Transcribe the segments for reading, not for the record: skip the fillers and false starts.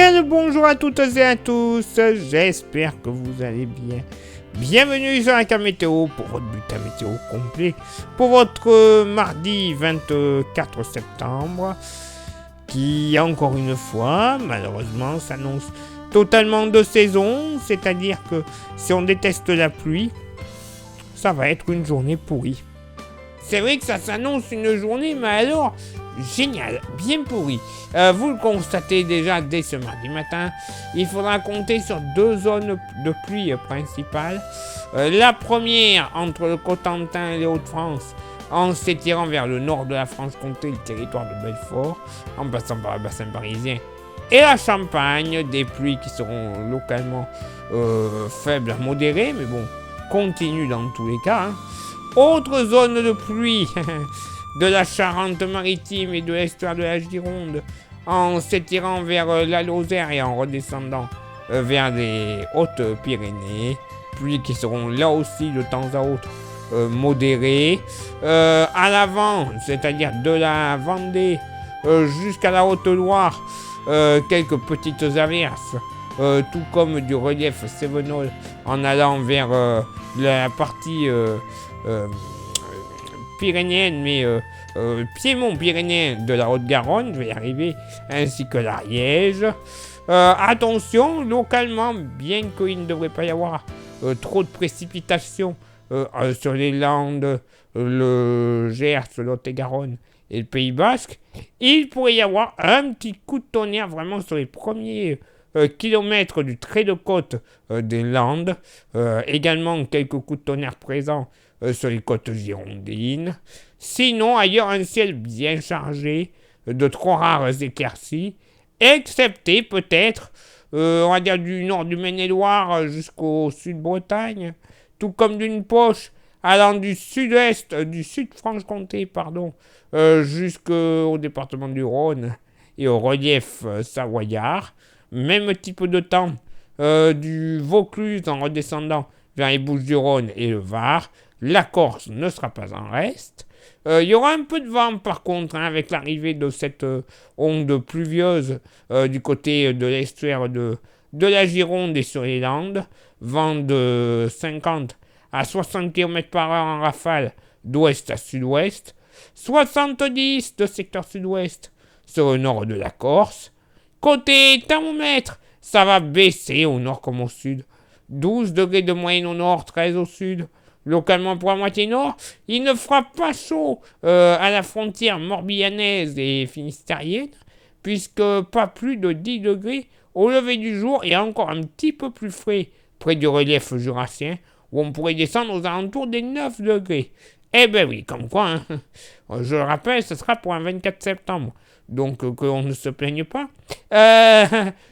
Bien le bonjour à toutes et à tous, j'espère que vous allez bien. Bienvenue sur la carte météo pour votre bulletin météo complet pour votre mardi 24 septembre qui, encore une fois, malheureusement, s'annonce totalement de saison, c'est-à-dire que si on déteste la pluie, ça va être une journée pourrie. C'est vrai que ça s'annonce une journée, mais alors, génial, bien pourrie. Vous le constatez déjà dès ce mardi matin, il faudra compter sur deux zones de pluie principales. La première entre le Cotentin et les Hauts-de-France, en s'étirant vers le nord de la Franche-Comté, le territoire de Belfort, en passant par le bassin parisien et la Champagne, des pluies qui seront localement faibles à modérées, mais bon, continuent dans tous les cas. Autre zone de pluie de la Charente-Maritime et de l'estuaire de la Gironde, en s'étirant vers la Lozère et en redescendant vers les Hautes-Pyrénées. Pluies qui seront là aussi de temps à autre modérées. À l'avant, c'est-à-dire de la Vendée jusqu'à la Haute-Loire, quelques petites averses, tout comme du relief cévenol en allant vers la partie pyrénéenne, mais piémont pyrénéen de la Haute-Garonne, je vais y arriver, ainsi que l'Ariège. Attention, localement, bien qu'il ne devrait pas y avoir trop de précipitations sur les Landes, le Gers, le Lot-et-Garonne et le Pays Basque, il pourrait y avoir un petit coup de tonnerre vraiment sur les premiers kilomètres du trait de côte des Landes. Également quelques coups de tonnerre présents sur les côtes girondines. Sinon, ailleurs, un ciel bien chargé, de trop rares éclaircies, excepté peut-être, on va dire du nord du Maine-et-Loire jusqu'au sud-Bretagne, tout comme d'une poche allant du sud-est, du sud-Franche-Comté, jusqu'au département du Rhône et au relief savoyard. Même type de temps du Vaucluse en redescendant vers les Bouches-du-Rhône et le Var. La Corse ne sera pas en reste. Il y aura un peu de vent par contre, avec l'arrivée de cette onde pluvieuse du côté de l'estuaire de la Gironde et sur les Landes. Vent de 50 à 60 km par heure en rafale d'ouest à sud-ouest. 70 de secteur sud-ouest sur le nord de la Corse. Côté thermomètre, ça va baisser au nord comme au sud. 12 degrés de moyenne au nord, 13 au sud. Localement pour la moitié nord, il ne fera pas chaud à la frontière morbihanaise et finistérienne, puisque pas plus de 10 degrés au lever du jour et encore un petit peu plus frais près du relief jurassien, où on pourrait descendre aux alentours des 9 degrés. Eh ben oui, comme quoi, hein. Je le rappelle, ce sera pour un 24 septembre. Donc qu'on ne se plaigne pas.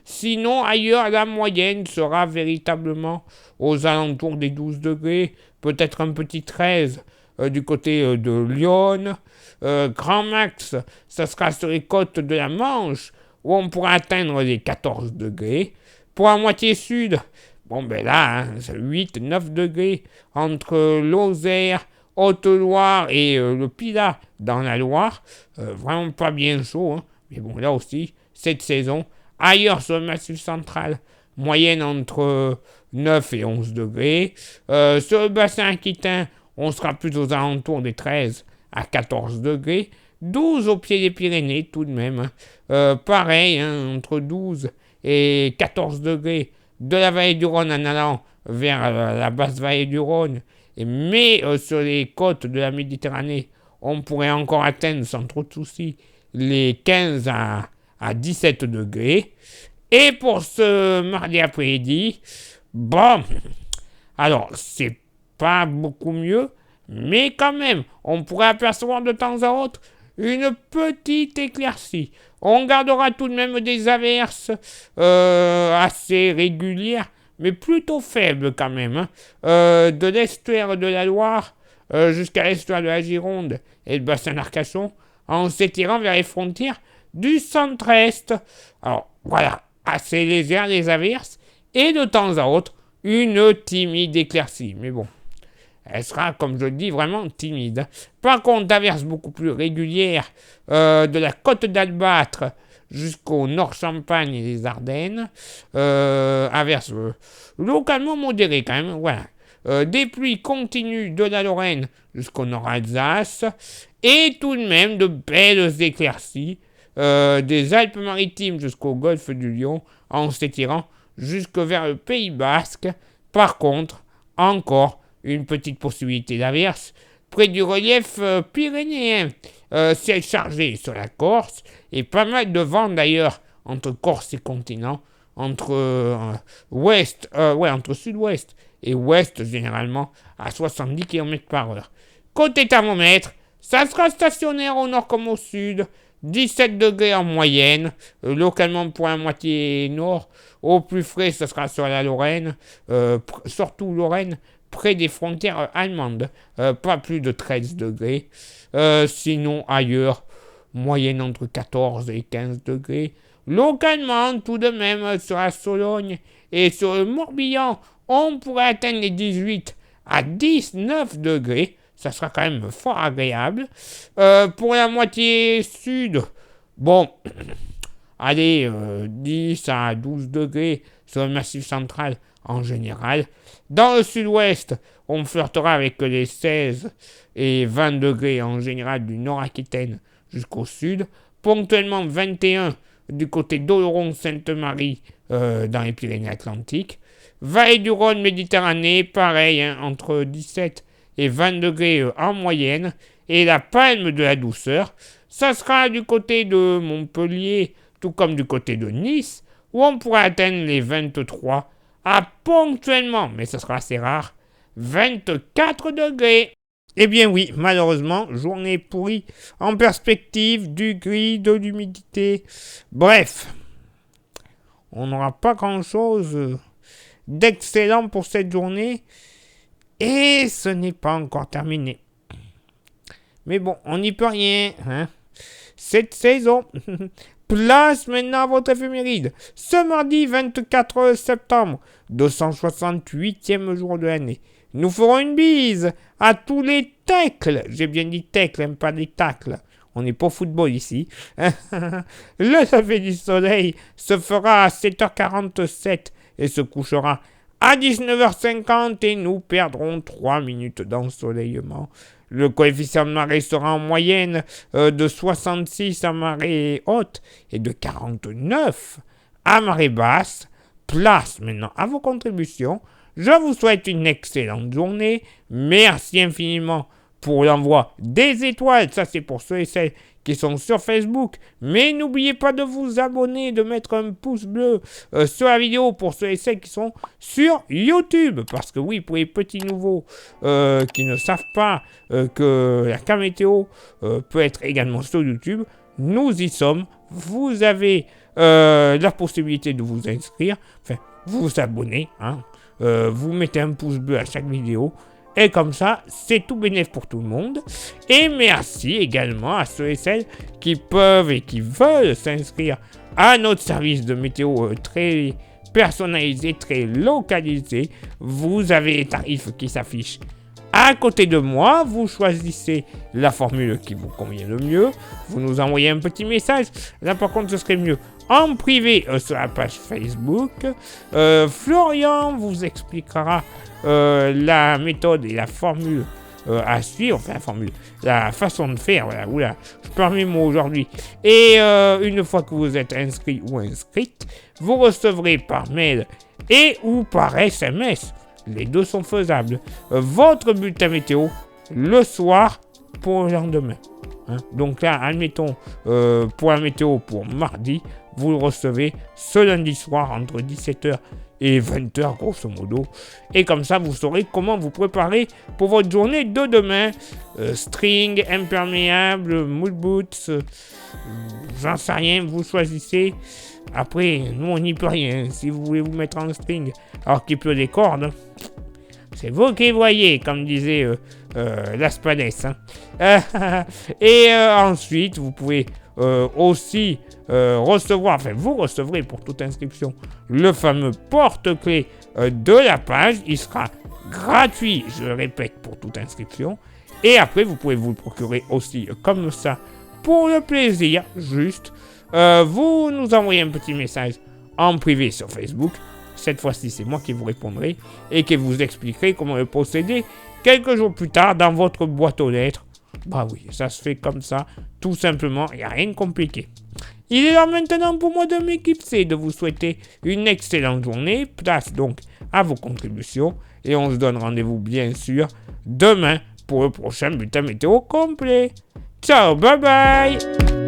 Sinon, ailleurs, la moyenne sera véritablement aux alentours des 12 degrés, peut-être un petit 13 du côté de Lyon. Grand max, ça sera sur les côtes de la Manche, où on pourra atteindre les 14 degrés. Pour la moitié sud, bon ben là, c'est 8-9 degrés entre Lozère, Haute-Loire et le Pilat dans la Loire. Vraiment pas bien chaud, hein. Mais bon, là aussi, cette saison. Ailleurs sur le Massif central, moyenne entre 9 et 11 degrés. Sur le bassin aquitain, on sera plus aux alentours des 13 à 14 degrés. 12 au pied des Pyrénées, tout de même. Pareil, hein, entre 12 et 14 degrés de la vallée du Rhône en allant vers la basse vallée du Rhône. Mais sur les côtes de la Méditerranée, on pourrait encore atteindre sans trop de soucis les 15 à 17 degrés. Et pour ce mardi après-midi, bon, alors c'est pas beaucoup mieux, mais quand même, on pourrait apercevoir de temps à autre une petite éclaircie. On gardera tout de même des averses assez régulières, mais plutôt faible quand même, hein. De l'estuaire de la Loire jusqu'à l'estuaire de la Gironde et le bassin d'Arcachon, en s'étirant vers les frontières du centre-est. Alors voilà, assez légère les averses, et de temps à autre, une timide éclaircie. Mais bon, elle sera, comme je le dis, vraiment timide. Par contre, d'averses beaucoup plus régulières de la côte d'Albâtre jusqu'au Nord-Champagne et les Ardennes. Averse localement modérée quand même, voilà. Des pluies continues de la Lorraine jusqu'au Nord-Alsace. Et tout de même de belles éclaircies des Alpes-Maritimes jusqu'au golfe du Lion en s'étirant jusque vers le Pays Basque. Par contre, encore une petite possibilité d'averse près du relief pyrénéen. Ciel chargé sur la Corse et pas mal de vent d'ailleurs entre Corse et continent, entre entre sud-ouest et ouest généralement à 70 km/h. Côté thermomètre, ça sera stationnaire au nord comme au sud, 17 degrés en moyenne, localement pour la moitié nord. Au plus frais, ça sera sur la Lorraine, surtout Lorraine, près des frontières allemandes, pas plus de 13 degrés. Sinon, ailleurs, moyenne entre 14 et 15 degrés. Localement, tout de même, sur la Sologne et sur le Morbihan, on pourrait atteindre les 18 à 19 degrés. Ça sera quand même fort agréable. Pour la moitié sud, bon, allez, 10 à 12 degrés sur le massif central en général. Dans le sud-ouest, on flirtera avec les 16 et 20 degrés en général du Nord-Aquitaine jusqu'au sud. Ponctuellement 21 du côté d'Oloron-Sainte-Marie dans les Pyrénées-Atlantiques. Vallée du Rhône, Méditerranée, pareil, entre 17 et 20 degrés en moyenne. Et la palme de la douceur, ça sera du côté de Montpellier, tout comme du côté de Nice, où on pourra atteindre les 23 à ponctuellement, mais ce sera assez rare, 24 degrés. Eh bien oui, malheureusement, journée pourrie en perspective, du gris, de l'humidité. Bref, on n'aura pas grand-chose d'excellent pour cette journée et ce n'est pas encore terminé. Mais bon, on n'y peut rien, hein. Cette saison, place maintenant à votre éphéméride. Ce mardi 24 septembre, 268e jour de l'année. Nous ferons une bise à tous les tacles. J'ai bien dit tacles, pas des tacles. On n'est pas au football ici. Le lever du soleil se fera à 7h47 et se couchera à 19h50 et nous perdrons 3 minutes d'ensoleillement. Le coefficient de marée sera en moyenne de 66 à marée haute et de 49 à marée basse. Place maintenant à vos contributions. Je vous souhaite une excellente journée. Merci infiniment pour l'envoi des étoiles. Ça, c'est pour ceux et celles qui sont sur Facebook. Mais n'oubliez pas de vous abonner, de mettre un pouce bleu sur la vidéo pour ceux et celles qui sont sur YouTube. Parce que oui, pour les petits nouveaux qui ne savent pas que la cam météo peut être également sur YouTube, nous y sommes. Vous avez la possibilité de vous inscrire, enfin, vous abonner, hein. Vous mettez un pouce bleu à chaque vidéo. Et comme ça, c'est tout bénéf pour tout le monde. Et merci également à ceux et celles qui peuvent et qui veulent s'inscrire à notre service de météo très personnalisé, très localisé. Vous avez les tarifs qui s'affichent à côté de moi. Vous choisissez la formule qui vous convient le mieux. Vous nous envoyez un petit message. Là, par contre, ce serait mieux en privé sur la page Facebook. Florian vous expliquera la méthode et la formule à suivre, enfin la façon de faire, voilà, oula, je perds mes mots aujourd'hui. Et une fois que vous êtes inscrit ou inscrite, vous recevrez par mail et ou par SMS, les deux sont faisables, votre bulletin météo le soir pour le lendemain. Hein. Donc là, admettons, pour la météo pour mardi, vous le recevez ce lundi soir entre 17h et 20h grosso modo. Et comme ça, vous saurez comment vous préparer pour votre journée de demain. String, imperméable, mood boots, j'en sais rien, vous choisissez. Après, nous on n'y peut rien. Si vous voulez vous mettre en string alors qu'il pleut des cordes, c'est vous qui voyez, comme disait Las Palais. Hein. Et ensuite, vous pouvez aussi recevoir, enfin vous recevrez pour toute inscription le fameux porte-clés de la page. Il sera gratuit, je le répète, pour toute inscription. Et après, vous pouvez vous le procurer aussi comme ça, pour le plaisir, juste. vous nous envoyez un petit message en privé sur Facebook. Cette fois-ci, c'est moi qui vous répondrai et qui vous expliquerai comment le procéder quelques jours plus tard dans votre boîte aux lettres. Bah oui, ça se fait comme ça, tout simplement, il n'y a rien de compliqué. Il est là maintenant pour moi de m'équiper, de vous souhaiter une excellente journée. Place donc à vos contributions et on se donne rendez-vous bien sûr demain pour le prochain bulletin météo complet. Ciao, bye bye!